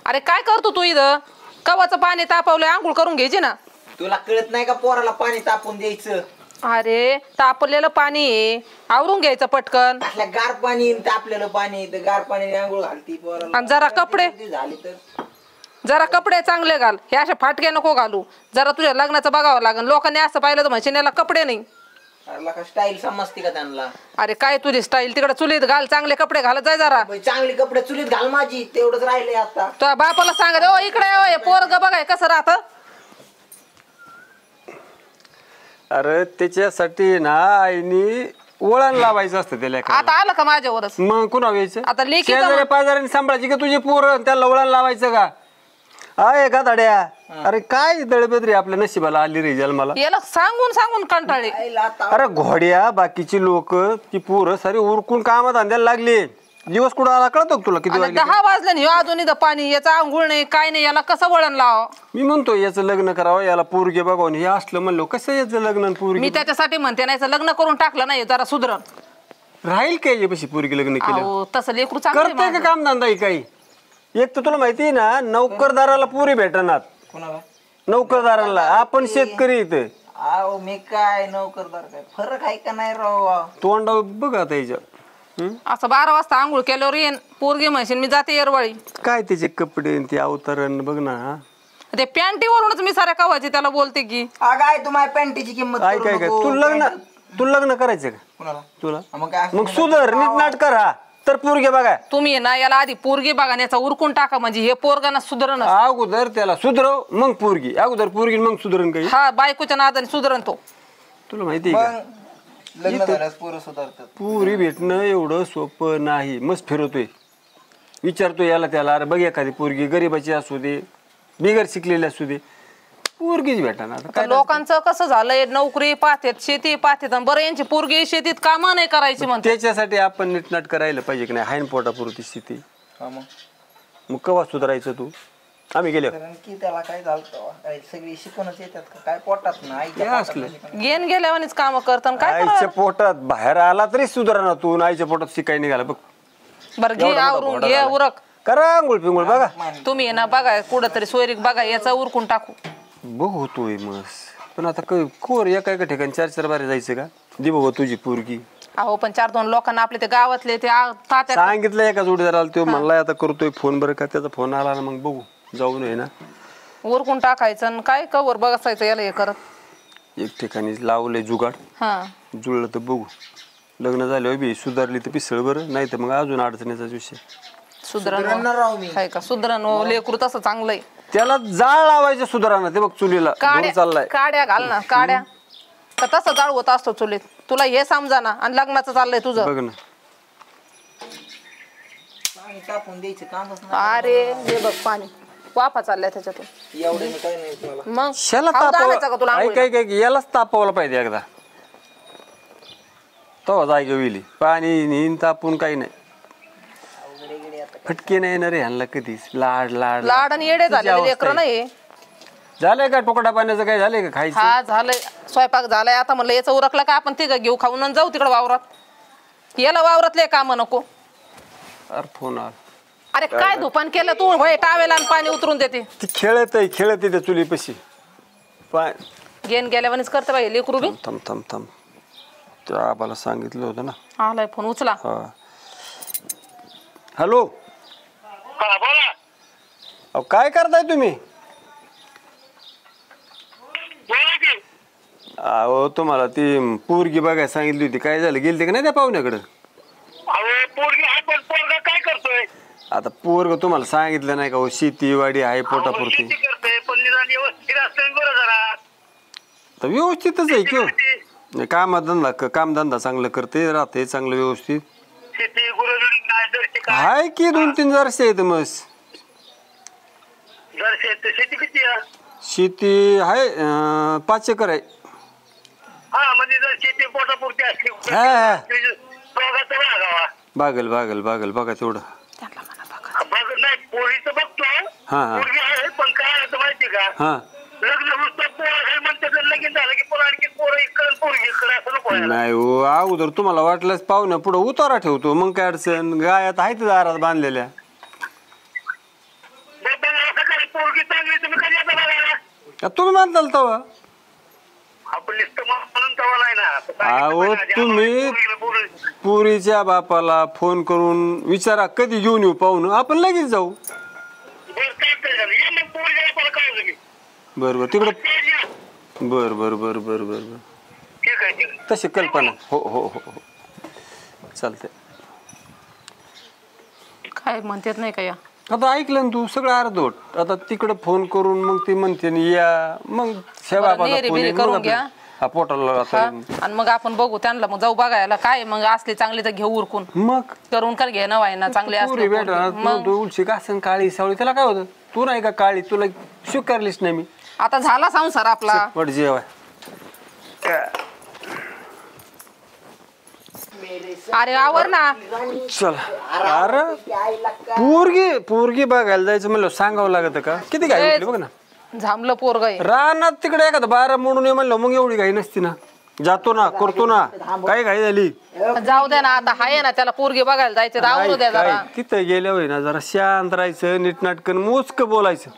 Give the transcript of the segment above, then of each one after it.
अरे काय करतो तू इथं? कवाचं पाणी तापवलंय, आंघोळ करून घ्यायची ना. तुला कळत नाही का पोराला पाणी तापून द्यायचं? अरे तापलेलं पाणी आहे, आवरून घ्यायचं पटकन. असल्या गार पाणी तापलेलं पाणी तर गार पाणी आंघोळ घालती पोराला. आणि जरा कपडे झाली तर जरा कपडे चांगले घाल, हे अशा फाटक्या नको घालू. जरा तुझ्या लग्नाचं बघावं लागेल. लोकांनी असं पाहिलं तर म्हणजे याला कपडे नाही. का स्टाईल समजते का त्यांना? अरे काय तुझी स्टाईल, तिकडे चुलीत घाल, चांगले कपडे घालत जाय जरा. चांगले कपडे चुलीत घाल माझी, तेवढंच राहिले आता. तुझ्या बापाला सांगत ओ इकडे पोरग बघाय कसं राहत. अरे त्याच्यासाठी ना आईनी वळण लावायचं असतं त्याला. आता आलं का माझ्यावरच? मग कुणा व्हायचं? आता लेकी शेजारी पाजारी सांभाळायची का तुझी पोर? त्याला वळण लावायचं का? आहे का दाड्या? अरे काय दळबेदरी आपल्या नशिबाला आली रे जन्माला. याला सांगून सांगून कंटाळले. अरे घोड्या बाकीची लोक ती पोरं सारी उरकून कामात धंद्याला लागली. दिवस कुठं आला कळतो का तुला? किती वाजले? 10 वाजले अजून इथं पाणी, याचा आंघोळ नाही काय नाही, याला कसं वळण लाव? मी म्हणतो याचं लग्न करावं, याला पोरगे बघावं. हे असलं म्हणलो कसं याचं लग्न पोरगी? मी त्याच्यासाठी म्हणते नाही लग्न करून टाकलं नाही जरा सुधरण राहील काय यापाशी पोरगी लग्न केलं? तसं लेकरू चांगलं करते का काम धंदा काही? एक तर तुला माहिती आहे ना, नोकरदाराला पुरी भेटणार. नोकरदाराला आपण शेतकरी इथे. मी काय नोकरदार, काय फरक आहे का नाही राव? तोंड बघ आता याच्या. असं 12 वाजता आंघोळ केल्यावर येईन पोरगी म्हणशील मी जाते येरवाळी. काय त्याचे कपडे ते अवतरण बघ ना. ते पॅन्टीवरूनच मी साऱ्या कवाची त्याला बोलते की काय तुम्हाला पॅन्टीची किंमत काय काय काय तू लग्न करायचं का? तुला मग सुधर नीट नाट कर. हा तर पोरगे बघा तुम्ही ना याला आधी पोरगी बघा याचा उरकून टाका म्हणजे हे पोरगाना सुधरण. अगोदर त्याला सुधरव मग पोरगी, अगोदर पोरगी मग सुधरण काही. हा बायकोच्या नादाने सुधरण तो. तुला माहिती आहे का लग्न झाल्यास पोरं सुधारतात? पुरी भेटणं एवढं सोपं नाही. मस्त फिरवतोय, विचारतोय याला त्याला. अरे बघ एखादी पोरगी गरीबाची असू दे, बिगर शिकलेली असू दे, पोरगीच भेटणार. लोकांचं कसं झालंय, नोकरी पाहतेत, शेती पाहतेत, बरं यांची पोरगी शेतीत कामं नाही करायची म्हणते. त्याच्यासाठी आपण नीटनाट करायला पाहिजे की नाही? हायन पोटापुरती शेती. मग कवा सुधारायचं तू? आम्ही गेलो की त्याला काय झालं, सगळी शिकूनच येतात का काय पोटात ना? गेन गेल्यावानीच काम करतात काय. आईच्या पोटात बाहेर आला तरी सुधारणा तू, आईच्या पोटात शिकाय निघाला बघ. बरं घे आवरून घे उरक करा आंघोळ पिंगोळ बघा. तुम्ही ना बघा कुठं तरी सोयरीक बघा, याचा उरकून टाकू बघू तोय मस्त. पण आता कोर एका एका ठिकाणी 4-4 बारे जायचं का? दे बघ तुझी पोरगी. अहो पण 4-2 लोकांना आपले ते गावातले ते सांगितलं एका जोडीदाराला, तो म्हणला आता करतोय फोन. बरं का त्याचा फोन आला ना मग बघू जाऊन आहे ना उरकून टाकायचं. काय कवर बघायचं याला हे करत. एक ठिकाणी लावलंय जुगाड, जुळलं तर बघू. लग्न झाले बी सुधारली तर पिसळ बरं, नाही तर मग अजून अडचणीचाच विषय. सुधरण लेकरू तसं चांगलंय. त्याला जाळ लावायचं सुधारणा. ते बघ चुलीला चाललाय. काड्या घाल ना काड्या, तर तसं जाळ होत असतो चुलीत. तुला हे समजा ना. आणि लग्नाचं चाललंय तुझं बघ ना. अरे हे बघ पाणी वाफा चाललाय त्याच्यातून. मग यालाच तापवलं पाहिजे एकदा. तो जायगा विली पाणी नीन तापून काही नाही. फटके नाही येणार ह्यांना कधीच. लाड लाड लाड आणि येडे झाले लेकरं नाही. झालंय का टोकडा पाण्याचं काय झालंय का खायचं? हा झालंय, स्वयंपाक झालाय. आता म्हणलं याचं उरकलं का आपण तिघं घेऊ खाऊन जाऊ तिकडे वावरात. याला वावरातले काम नको. अरे फोन आला. अरे काय धुपान केलं तू? टावेला पाणी उतरून देते. ती खेळत त्या चुलीपाशी. गेन गेल्यावानीच करते बाई लेकरू बी. थांब थांब थांब, त्या आबाला सांगितलं होतं ना. आलाय फोन उचला. हॅलो काय करताय तुम्ही? अहो तुम्हाला ती पोरगी बघायला सांगितली होती, काय झालं? गेलते का नाही त्या पाहुण्याकडे? काय करतोय आता पोरग तुम्हाला सांगितलं नाही का हो, शेतीवाडी आहे पोटापुरती. व्यवस्थितच आहे किंवा कामधंदा चांगलं करते, राहते चांगलं व्यवस्थित आहे की. 2-3 जरसे आहेत मस्त. शेती आहे 5 एकर आहे. बागल बागल बागल बघा तेवढं. नाही हो, अगोदर तुम्हाला वाटलंच पाहुण्या पुढे उतारा ठेवतो, मग काय अडचण. गायात आहेत दारात बांधलेल्या. तुम्ही म्हणताल तवा आपण नुसतं म्हणून तवा नाही ना. अहो तुम्ही पुरीच्या बापाला फोन करून विचारा कधी घेऊन येऊ पाहून आपण लगेच जाऊ. बरं काय करायचं ये मग पोरी जाईल मला काय होतं की. बरोबर तिकडं ते या. बर बर बर बर बर बर ठीक आहे. तशी कल्पना हो हो हो हो चालतंय. काय म्हणतात नाही का या आता ऐकलं ना तू सगळं अर्धवट. आता तिकडे फोन करून मग ती म्हणते ना या मग नेरी बिरी करून घ्या. हा पोटाला हा, आता आणि मग आपण बघू त्यांना मग जाऊ बघायला काय मग असले चांगले तर घेऊ उरकून मग करून कर घे ना ना चांगले पुरी असले भेटणार मग तू उलशी का असेल काळी सावळी त्याला काय होतं. तू नाही का काळी तुला स्वीकारलीच नाही मी. आता झाला संसार आपला. पट जेवाय अरे आवर ना चला. अरे पोरगी पोरगी बघायला जायचं म्हणलं सांगावं लागत का. किती घाई उठली बघ ना. झांबलं पोरग रानात तिकडे एखादा 12 मोडून ये म्हणलं मग एवढी घाई नसती ना. जातो ना करतो ना काय घाई झाली. जाऊ दे ना आता हाय ना त्याला पोरगी बघायला जायचं आवरू द्या जरा. काय तिथं गेल्या होई ना जरा शांत राहायचं नीटनाटकन मोजकं बोलायचं.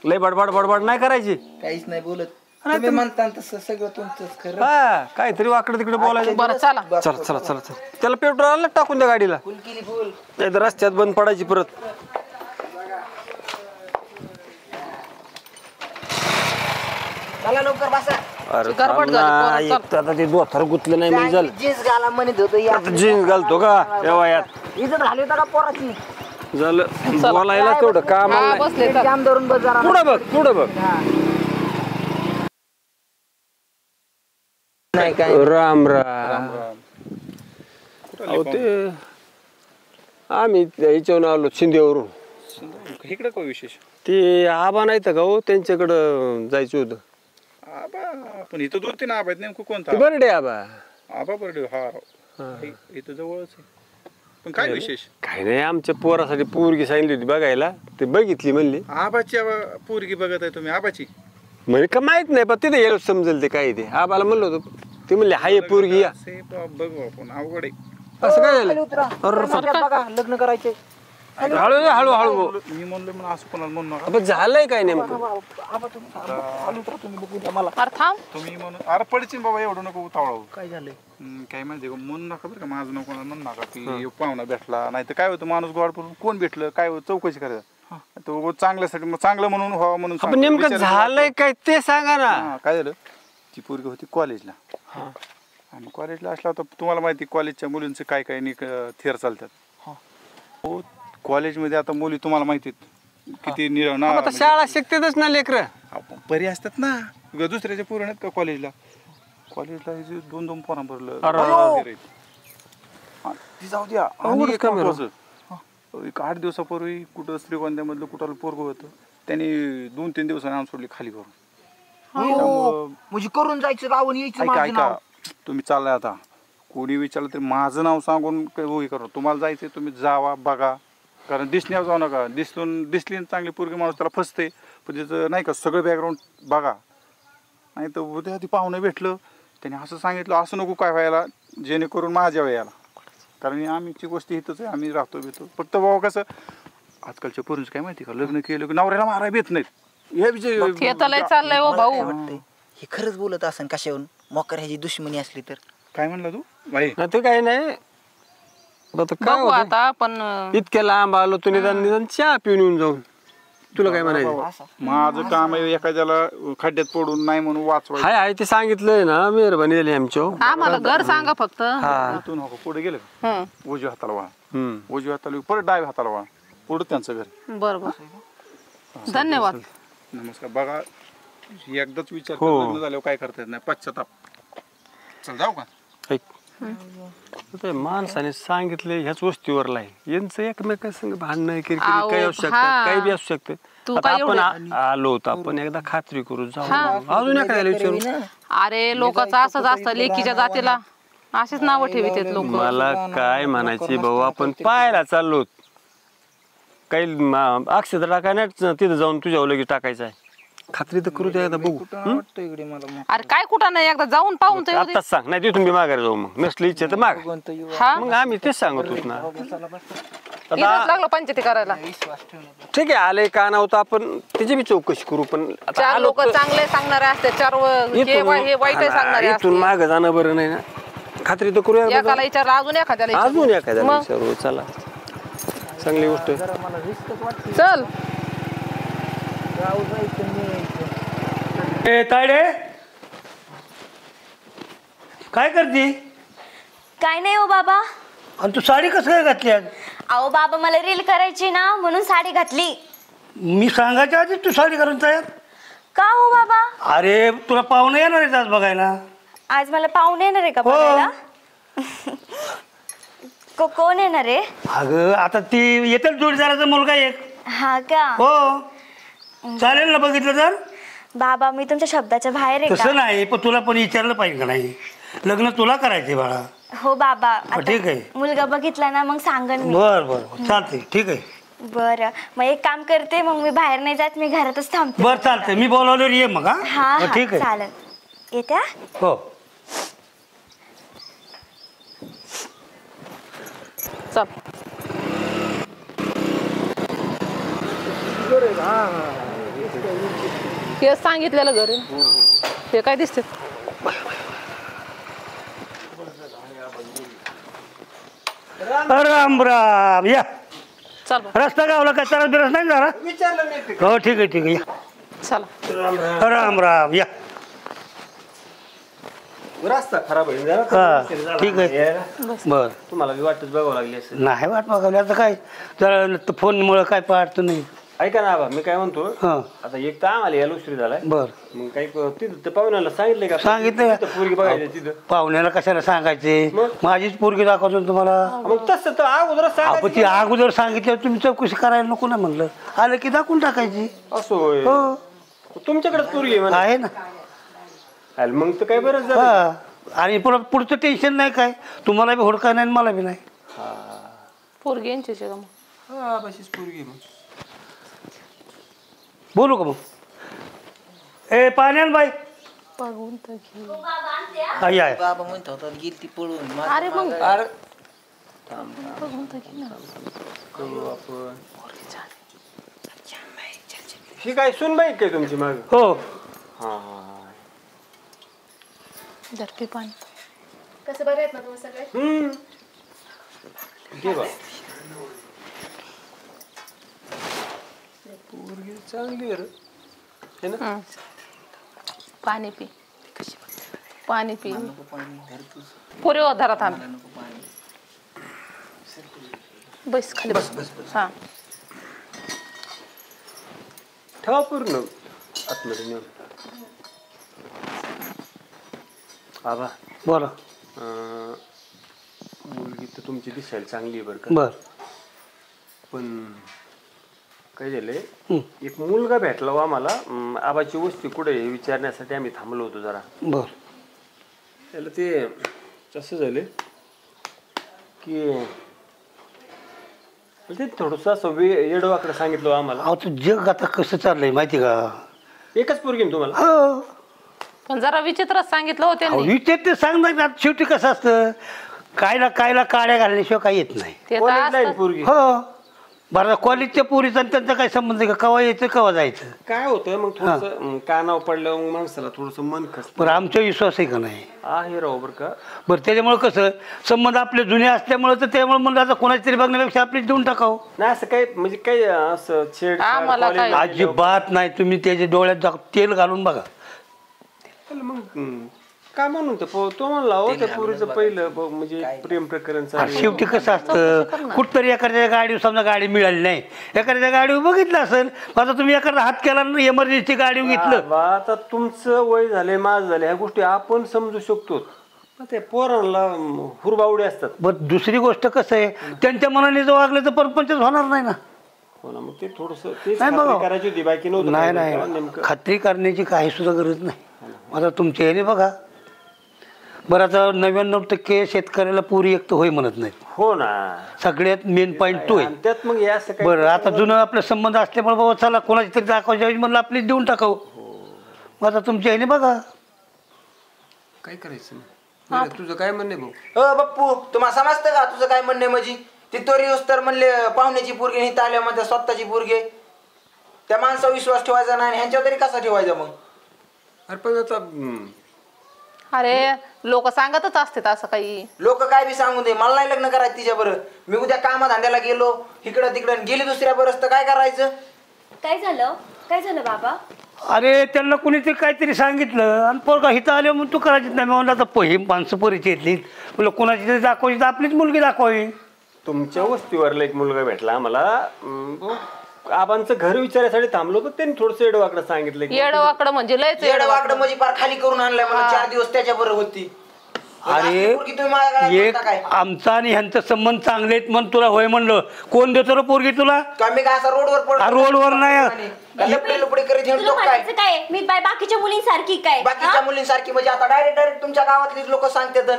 लय बडबड बडबड नाही करायची. काहीच नाही बोलत. तुम्ही म्हणता तसं सगळं तुमचंच खरं. हा काहीतरी वाकडं तिकडे बोलायचं. बरं चला चला चला चला चला. त्याला पेट्रोल टाकून द्या गाडीला. फुल केली फुल. नाही तर रस्त्यात बंद पडायची परत. चला लवकर बसा. अरे गडबड थांब झाली, ना, पोरं, एक तर आता ते दोथर गुतलं नाही म्हणजे झालं. जीन्स घाला म्हणत होतो या. आता जीन्स घालतो का तेव्हा यात इज्जत घाली होता का पोराची. झालं बोलायला तेवढं काम हा नाही. बसले चला. जाम धरून बस जरा. पुढं बघ पुढं बघ. नाही काय राम राम. अहो ते आम्ही याच्यावरून आलो शिंदेवरून. इकडे काय विशेष. ते आबा नाही तर का हो त्यांच्याकडं जायचं होतं. आबा पण इथं 2-3 आबा आहेत. नेमकं कोणता ते बरडे आबा. आबा बरं हा इथं जवळच आहे. पण काय विशेष. काही नाही आमच्या पोरासाठी पोरगी सांगितली होती बघायला. ते बघितली म्हणली. आबाची पोरगी बघत आहे तुम्ही आबाची. म्हणजे का माहित नाही पण तिथे गेलो समजेल ते काय ते. आबाला म्हणलं होतं ते म्हणले हाय पोरगी या. बघू आपण अवघड आहे. असं काय झालं. बघा लग्न करायचे. हळू हळू हळू मी म्हणलो म्हणून असं कोणाला म्हणू नका. पण झालंय काय नेमकं. अरे थांब तुम्ही म्हणून अरे पडचिन बाबा एवढं नको उतावळावं. काय झालंय. काय माहिती म्हणू नका बरं का. माझं नको म्हणू नका की पाहुणा भेटला नाही तर काय होतं माणूस गोड पडून कोण भेटलं काय होतं चौकशी करायचं. तो चांगल्यासाठी मग चांगलं म्हणून व्हावं म्हणून आपण नेमकं विचारायचं. झालंय काय ते सांगा ना. हा, काय झालं ती पोरगी होती कॉलेजला. आणि कॉलेजला असला तर तुम्हाला माहिती कॉलेजच्या मुलींचे काय काय थेर चालतात. हो कॉलेजमध्ये आता मुली तुम्हाला माहितीत किती ना आता शाळा शिकतेच ना लेकर. परी असतात ना दुसऱ्याच्या पोरं आहेत का कॉलेजला. कॉलेजला 2-2 पोरां भरलं. ती जाऊ द्या. आणि एक महत्वाचं, एक 8 दिवसापूर्वी कुठं श्रीगोंद्यामधलं कुठं पोरग होतं त्यांनी 2-3 दिवसांनी आणून सोडली खाली करून. म्हणजे करून जायचं रावण यायचं ऐका माझं नाव. ऐका तुम्ही चाललाय आता कोणी विचारलं तरी माझं नाव सांगून काही करा. तुम्हाला जायचंय तुम्ही जावा बघा. कारण दिसण्यावर जाऊ नका. दिसली चांगली पोरगी माणूस त्याला फसते. पण त्याचं नाही का सगळं बॅकग्राऊंड बघा. नाही तर उद्या ती पाहुणं भेटलं त्याने असं सांगितलं असं नको काय व्हायला जेणेकरून माझ्या वेळेला. कारण आमची गोष्टी इथंच आहे. आम्ही राहतो भेटतो. फक्त बाबा कसं आजकालच्या पोरींचं काय माहिती का लग्न केलं की नवऱ्याला मारायला भेट नाहीत. हे हे तर लय चाललंय हो भाऊ. वाटतंय हे खरंच बोलत असन कशावरून मोकर ह्याची दुश्मनी असली तर. काय म्हणला तू बाई. ते काय नाही आता काय बघू होतं? आता पण इतक्या लांब आलो तू निदान चहा पिऊन येऊन जाऊन. तुला काय म्हणायचं. माझं काम आहे एखाद्याला खड्ड्यात पडून नाही म्हणून वाचवायचं. हाय हाय ते सांगितलंय ना मेहरबानी झाली आमच्या. आम्हाला घर सांगा फक्त. इथून हो पुढे गेलं का हं. उजव्या हाताला वळा. उजव्या हाताला परत डाव्या हाताला वळा. पुढे त्यांचं घर. बरोबर धन्यवाद. नमस्कार. बघा एकदाच विचार हो. कर, लग्न झाल्यावर काय करता येत नाही पश्चाताप. चल जाऊ का. ऐक ते माणसाने सांगितले ह्याच वस्तीवरला आहे. यांचं एकमेकांसंग भांडणं किरकिरी आहो, काही असू शकतं हा. काही बी असू शकतं. तू आता काय आपण आलो होतो आपण एकदा खात्री करू जाऊ. अजून एखाद्याला विचारू. अरे लोकांचं असंच असतं लेकीच्या जातीला अशीच नावं ठेवितात लोक. मला काय म्हणायचे भाऊ आपण पाहायला चाललो. काही अक्षता टाकाय नाही तिथं जाऊन तुझ्यावर लगेच टाकायचं आहे. खात्री तर करू द्या एकदा बघू. वाटतं इकडे मला अरे काय कुठं नाही एकदा जाऊन पाहून तर येऊ दे. आत्ताच सांग नाही तिथून मी माघारी जाऊ. मग नसली इच्छा तर माग. कोणतं येऊ. हा मग आम्ही तेच सांगत होत ना. चला बस. इथंच लागलो पंचायती करायला. विश्वास ठेवण्याचा. ठीक आहे आले का नव्हतं आपण त्याची बी चौकशी करू पण आता चार आलो लोक तर- चांगले सांगणारे असते, चार हे वाईट सांगणारे असते. इथून माग जाणं बरं नाही ना. खात्री तर करूया एकाला बघा. विचारलं अजून एखाद्याला अजून विचारलं. एखाद्याला मग? विचारू चला चांगली गोष्ट आहे. जरा मला रिस्कच वाटते. चल गाव जायचं मी यायचं. ए तायडे काय करते? काय नाही हो बाबा. आणि तू साडी कसं काय घातली आज? अहो बाबा मला रील करायची ना म्हणून साडी घातली. मी सांगायच्या आधी तू साडी घालून तयार? का हो बाबा? अरे तुला पाहुणे येणार आहेत आज बघायला. आज मला पाहुणे येणार आहे का हो. बघायला? कोण येणार आहे? अगं आता ती येतील जोडीदाराचा मुलगा एक. हा का? हो चालेल ना बघितलं तर. बाबा मी तुमच्या शब्दाच्या बाहेर आहे तसं का? नाही पण तुला पण विचारलं पाहिजे का नाही. लग्न तुला करायचे बाळा. हो बाबा आता ठीक आहे. मुलगा बघितला ना मग सांगन मी. बर बर चालते ठीक आहे. बरं मग एक काम करते, मग मी बाहेर नाही जात, मी घरातच थांबते. बर चालतंय मी बोलावल्यावर ये मग. हा हा हा ठीक आहे. चालेल. येत्या. हो चल हे सांगितलेलं घर आहे. हे काय दिसते? राम राम या. चल बरं. रस्ता गावला काय त्रास बिरास नाही जरा? हो ठीक आहे ठीक आहे या. चला राम राम या. रस्ता खराब आहे जरा. हा ठीक आहे. बर तुम्हाला बी वाटच बघावं लागली असेल. नाही वाट बघावली आता काय जरा फोनमुळे काय पाहत नाही. ऐका ना आबा मी काय म्हणतो हा आता एक तर आम्हाला यायला उशीर झालाय. बर मग काही तिथं ते पाहुण्याला सांगितलंय का? सांगितलं तिथं पोरगी बघायची तिथं. पाहुण्याला कशाला सांगायचे? मग? माझीच पोरगी दाखवतो ना तुम्हाला. मग तसं तर अगोदरच आपण सांगायचं. ती अगोदर सांगितलं तुम्ही चौकशी करायला नको ना म्हणलं. आलं की दाखवून टाकायची. असं होय. हो तुमच्याकडे पोरगी आहे म्हणा. आहे ना. अरे मग तर काय बरंच झालं. हा आणि पुढचं टेन्शन नाही काय. तुम्हाला बी होडका नाही आणि मला बी नाही. पोरगी यांचीच आहे का मग? हा बशीच पोरगी आहे मग. बोलू का मग? ए पाण्यान बाई बघून तर घे. आई आहे. बाबा म्हणत होता गेली ती पळून. अरे मग अरे बघून तर घे ना. करू आपण. ही काय सुनबाई काय तुमची माग? हो हा हा झटके पाणी. कसं बरं आहेत ना तुम्ही सगळे? घे बा. पोरगी चांगली आहे रे. है ना? पाणी पी, पाणी पी. पाणी धरतोस. पोरी धरा थांब. नको पाणी. बस खाली बस. हा ठेवा पूर्ण आतमध्ये नेऊन. आबा बोला. मुलगी तर तुमची दिसायला चांगली आहे बरं का. बर पण काय झालंय एक मुलगा भेटला हो आम्हाला. आबाची वस्ती कुठे आहे हे विचारण्यासाठी आम्ही थांबलो होतो जरा. बर त्याला ते कसं झालं की ते थोडंसं असं येडवाकडे सांगितलं आम्हाला. अहो तर जग आता कसं चाललंय माहिती का? एकच पोरगी ना तुम्हाला? हो पण जरा विचित्रच सांगितलं होते अहो, विचार ते सांगणार. शेवटी कसं असतं कायला काड्या घालण्याशिवाय काही येत नाही. ते तर कॉलेजला आहे असतं. पोरगी. हो बरं कॉलेजच्या पोरीचा आणि त्यांचा काय संबंध आहे का? केव्हा यायचं केव्हा जायचं? काय होतं मग थोडस कानावर पडल्यावर मग माणसाला थोडस मन खसतं. बरं आमचा विश्वास आहे का नाही? आहे राव बरं का. बरं त्याच्यामुळे कसं संबंध आपले जुने असल्यामुळे तर त्यामुळे म्हणलं आता कोणाची तरी बघण्यापेक्षा आपली देऊन टाकावं. नाही असं काही म्हणजे काही असं छेड आम्हाला काय- अजिबात नाही. तुम्ही त्याच्या डोळ्यात तेल घालून बघा. मग काय म्हणून तो म्हणला हो त्या पोरीचं पहिलं म्हणजे प्रेम प्रकरण आणि चालू. शेवटी कसं असतं कुठतरी एखाद्या गाडीवर समजा गाडी मिळाली नाही, एखाद्या गाडीवर बघितलं असेल. आता तुम्ही एखादा हात केला ना एमर्जन्सी गाडीवर घेतलं. आता तुमचं वय झालंय माझं झालंय ह्या गोष्टी आपण समजू शकतो. ते पोरांना हुरबावडे असतात. बरं दुसरी गोष्ट कसं आहे त्यांच्या मनाने जर वागलं तर परपंचच होणार नाही ना. हो ना. मग ते थोडस तेच नाही बघा. खात्री करायची होती बाकी नव्हतं. नाही काय नाही नेमकं. खात्री करण्याची काही सुद्धा गरज नाही. आता तुमच्या याने बघा बरं आता 99% शेतकऱ्याला पुरी एक तर होय म्हणत नाहीत. हो ना. सगळ्यात मेन पॉईंट तो आहे. आणि त्यात मग हे असं काय बरं आता जुनं आपलं संबंध असल्यामुळे बाबा चला कोणाची तरी दाखवायच्या वेळी म्हणलं आपली देऊन टाकावं. मग आता तुमच्या याने बघा काय करायचं. तुझं काय म्हणणं आहे भाऊ? बाप्पू तुम्हाला समजतं का तुझं काय म्हणणं आहे? म्हणजे तिथवर येऊस तर म्हणले पाहुण्याची पोरगी हित आल्या म्हणजे स्वतःची पोरगी. त्या माणसावर विश्वास ठेवायचा नाही आणि ह्यांच्यावर तरी कसा ठेवायचा मग? अरे पण आता अरे लोक सांगतच असतात असं काही. लोक काय बी सांगू दे, मला नाही लग्न करायचं तिच्या बरं. मी उद्या कामाधंद्याला गेलो इकडं तिकडं गेली दुसऱ्या बरं तर काय करायचं? काय झालं बाबा? अरे त्यांना कुणीतरी काहीतरी सांगितलं आणि पोरगा हिथं आले म्हणून तू करायचीच नाही. मी म्हणलं आता ही माणसं परिचयतली म्हणलं कोणाची तरी दाखवायची तर आपलीच मुलगी दाखवावी. तुमच्या वस्तीवरला एक मुलगा भेटला आम्हाला. आबांचं घर विचारायसाठी थांबलो तर त्यांनी थोडंसं येडवाकडं सांगितलं की येडवाकडं म्हणजे लयच येडवाकडं म्हणजे पार खाली करून आणलाय मला. 4 दिवस त्याच्या बरोबर होती. अरे एक आमचा आणि ह्यांचा संबंध चांगले आहेत म्हणून तुला होय म्हणलं. कोण देतो रे पोरगी तुला? मी काय असा रोडवर पडतो? रोडवर नाही. लपडी करीत हिंडतो काय? काय मी बाकीच्या मुलींसारखी काय? बाकीच्या मुलींसारखी म्हणजे आता डायरेक्ट तुमच्या गावातलीच लोक सांगतात.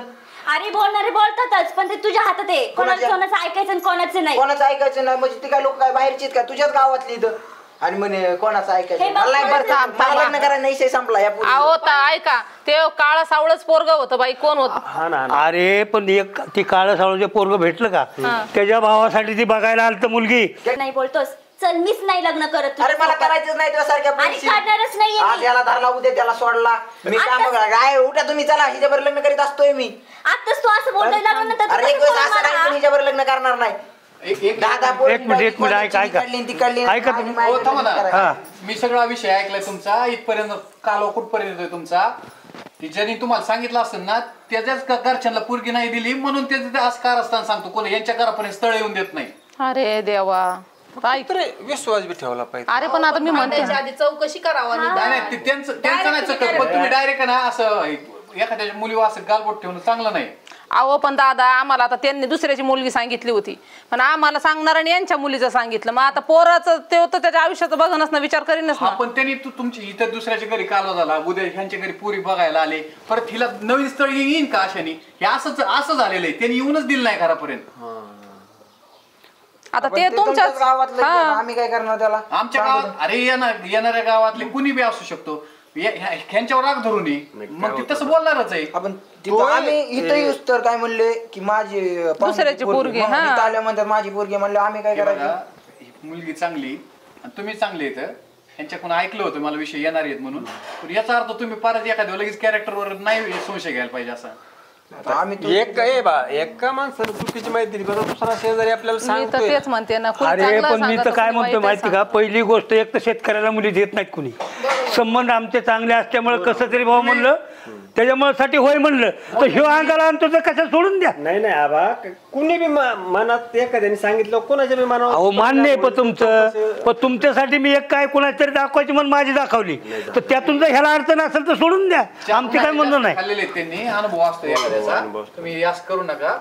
अरे बोलणारे बोलतातच पण ते तुझ्या हातात आहे. कोणाचं ऐकायचं आणि कोणाचं नाही. कोणाचं ऐकायचं नाही म्हणजे ती काय लोक काय बाहेरचीच का तुझ्याच गावातली इथं? आणि म्हणे कोणाचं ऐकायचं मला लग्न करायला नाही संपला या ऐका ते काळा सावळच पोरग होतं बाई. कोण होत? अरे पण एक ती काळं सावळं जे पोरग भेटलं का त्याच्या भावासाठी ती बघायला आलं तर मुलगी. नाही बोलतोस चल मीच नाही लग्न करत. अरे मला करायचंच नाही तुझ्यासारख्या करणारच नाहीये. आज याला धरला उद्या त्याला सोडला. मी काम काय उठा तुम्ही चला हिच्यावर लग्न करीत असतोय मी. आताच तू असं बोलतोय लग्न तर अरे एक वेळेस असं नाही हिच्यावर लग्न करणार नाही. एक मिनिट ऐका तुम्ही. मी सगळा विषय ऐकलाय तुमचा. इथपर्यंत काल कुठपर्यंत येतोय तुमचा. ज्यांनी तुम्हाला सांगितलं असेल ना त्याच्याच घरच्यांना पोरगी नाही दिली म्हणून त्याचं असं कारस्थान सांगतो. कोणी यांच्या घरापर्यंत स्थळ येऊन देत नाही. अरे देवा विश्वास बी ठेवला पाहिजे. अरे पण आता मी म्हणते आधी चौकशी करावा. नाही त्यांचं नाही चुकत पण तुम्ही डायरेक्ट ना असं एखाद्या मुलीवर असं गालबोट ठेवणं चांगलं नाही. अहो पण दादा आम्हाला आता त्यांनी दुसऱ्याची मुलगी सांगितली होती पण आम्हाला सांगणार आणि यांच्या मुलीचं सांगितलं. मग आता पोराचं ते होतं त्याच्या आयुष्याचं बघणच ना विचार करीनच ना. पण त्यांनी तुमची इथं दुसऱ्याच्या घरी कालवा झाला उद्या ह्यांच्या घरी पुरी बघायला आले परत हिला नवीन स्थळ येईन का अशाने? हे असं झालेलं आहे. त्यांनी येऊनच दिलं नाही घरापर्यंत. आता ते तुमच्याच गावातलं आम्ही काय करणार त्याला? आमच्या गावात अरे येणाऱ्या गावातले कुणी बी असू शकतो. ह्यांच्यावर राग धरून मग ती तसं बोलणारच आहे. आपण आम्ही इथं येऊस तर काय म्हणले की माझी दुसऱ्याची पोरगी आल्या म्हणतात माझी पोरगी म्हणले आम्ही काय करायचं? मुलगी चांगली आणि तुम्ही चांगले येत यांच्याकडून ऐकलं होतं मला विषय येणार आहेत म्हणून. पण याचा अर्थ तुम्ही परत एखाद्या लगेच कॅरेक्टरवर नाही संशय घ्यायला पाहिजे असा. एका माणसानं चुकीची माहिती दिली दुसरा शेजारी आपल्याला सांगतोय. तेच म्हणते ना. अरे पण मी तर काय म्हणतो माहिती का पहिली गोष्ट एक तर शेतकऱ्याला मुली देत नाहीत कुणी. संबंध आमचे चांगले असल्यामुळे कसं तरी भाऊ म्हणलं त्याच्यामुळे साठी होय म्हणलं तर ह्यो अंगाला आणतो तर कसं सोडून द्या. नाही आबा कुणी बी मनात एखाद्याने सांगितलं कोणाच्या बी मनावर अहो मान्य आहे पण तुमचं पण तुमच्यासाठी मी एक काय कोणाची तरी दाखवायची म्हणून माझी दाखवली तर त्यातून जर ह्याला अडचण असेल तर सोडून द्या. आमचे काय म्हणणं नाही. खाल्लेले त्यांनी अनुभव असतो एखाद्याचा. तुम्ही असं करू नका.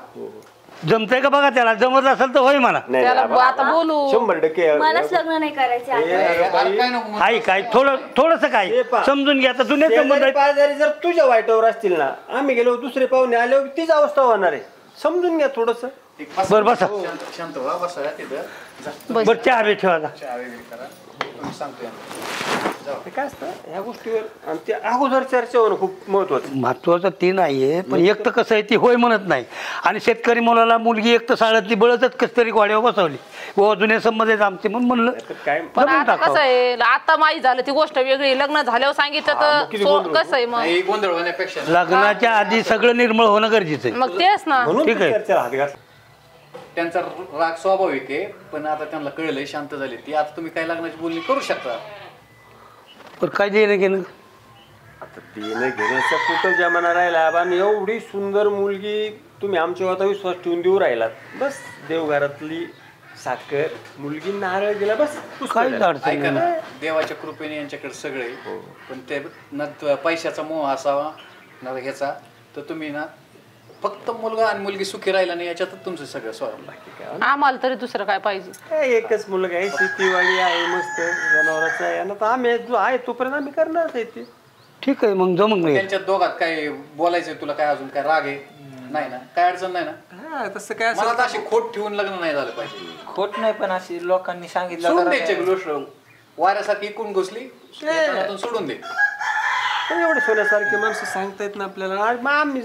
जमतंय का बघा त्याला जमत असेल तर होय म्हणा. आता बोलू 100% मलाच लग्न नाही करायचे. आई काय थोडस काय समजून घ्या. आता जुने संबंध शेजारी जर तुझ्या वाईटावर असतील ना आम्ही गेलो दुसरे पाहुणे आले तीच अवस्था होणार आहे. समजून घ्या थोडस. बरं बसा शांत व्हा बसा तिथं. बरं चहा बी ठेवा. काय असतं ह्या गोष्टीवर आणि ते अगोदर चर्चा होणं खूप महत्वाचं. महत्वाचं ते नाहीये पण एक तर कसं आहे ती होय म्हणत नाही आणि शेतकरी मुलाला मुलगी एक तर शाळेतली बळतच कस तरी गोड्यावर बसवली. व जुने संबंध आहेत आमचे म्हणून म्हणलं काय पण आता कसं आहे आता माहीत झालं ती गोष्ट वेगळी. लग्न झाल्यावर सांगितलं तर कसं आहे मग गोंधळ होण्यापेक्षा लग्नाच्या आधी सगळं निर्मळ होणं गरजेचं आहे. मग तेच ना. ठीक आहे. चर्चा हात घाल. त्यांचा राग स्वाभाविक आहे पण आता त्यांना कळलंय शांत झाली ती. आता तुम्ही काय लग्नाची बोलणी करू शकता. पण काय देणं घेणं आता देणं घेण्याचा कुठं जमाना राहिला आणि एवढी सुंदर मुलगी तुम्ही आमच्यावर आता विश्वास ठेवून देऊ राहिलात. बस देवघरातली साखर मुलगी नारळ गेला बस काही अडचण ऐका नाही. ना देवाच्या कृपेने यांच्याकडे सगळे पण ते न पैशाचा मोह असावा ना ह्याचा तर तुम्ही ना फक्त मुलगा आणि मुलगी सुखी राहिला नाही याच्यातच तुमचं सगळं स्वाभाविक. आम्हाला तरी दुसरं काय पाहिजे? काय एकच मुलगा आहे शेतीवाडी आहे मस्त जनावरांचा आहे. आणि आता आम्ही जो आहे तोपर्यंत आम्ही करणारच आहे ते. ठीक आहे मग जमून नाही. त्यांच्या दोघात काय बोलायचंय तुला काय अजून काय राग आहे नाही ना काय अडचण नाही ना? तसं काय मला तर अशी खोट ठेवून लग्न नाही झालं पाहिजे. खोट नाही पण अशी लोकांनी सांगितलं सोडून द्यायचे गोष्ट वाऱ्यासारखी इकून घुसली सोडून दे. एवढे सोन्यासारखे माणसं सांगतायत ना आपल्याला. आम्ही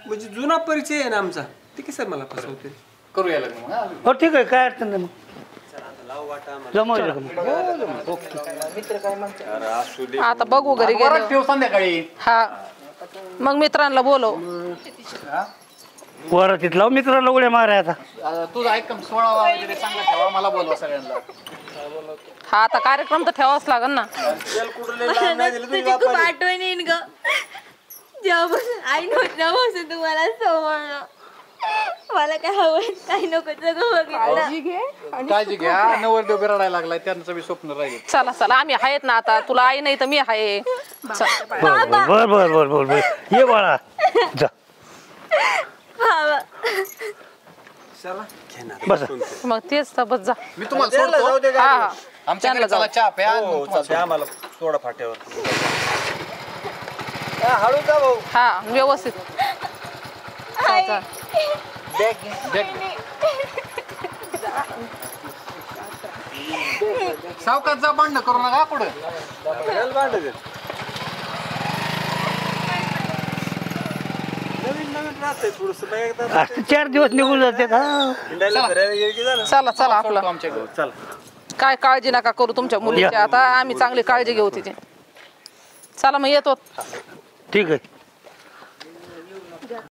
म्हणजे जुना परिचय आहे ना आमचा ते कसं मला फसवते. करूया लग्न मग हा? हो ठीक आहे, काय अडचण नाही मग जमवलं का मग? मित्र काय म्हणते अरे असू दे. आता बघू घरी वरात गेलो ठेव संध्याकाळी. हा मग मित्रांना बोलव. वरातीत लाव मित्राला उड्या मारा आता. तुझं ऐक 16 वगैरे चांगला ठेवा, मला बोलवा सगळ्यांना. हा आता कार्यक्रम तर ठेवाच लागेल ना. तुझी खूप आठवण येईन ग. जेव्हापासून आई नव्हती तेव्हापासून तुम्हाला समजलं मला काय हवं काय नको सगळं बघितलं. काळजी घ्या, नवरदेव बिराडायला लागलाय, त्यांचं बी स्वप्न राहील. चला चला आम्ही आहेत ना आता. तुला आई नाही तर मी आहे. चल. बर बर बर बर बर ये बाळा जा बाबा बस. मग तेच तर बस जा. मी तुम्हाला सोडतो. हा हा आमच्या घरी चला, चहा प्या आणि मग हो तुम्हाला चालतंय, आम्हाला सोडा फाट्यावर. हळू जा भाऊ. हा व्यवस्थित. चल, चल. सावकाश जा, भांडण करू नका पुढे. नवीन नवीन राहतंय थोडस. असं 4 दिवस निघून जाते हा. चला चला आपलं. आमच्या घरी चल. काय काळजी नका करू तुमच्या मुलीची. आता आम्ही चांगली काळजी घेऊ तिची. चला मग येतो. ठीक आहे.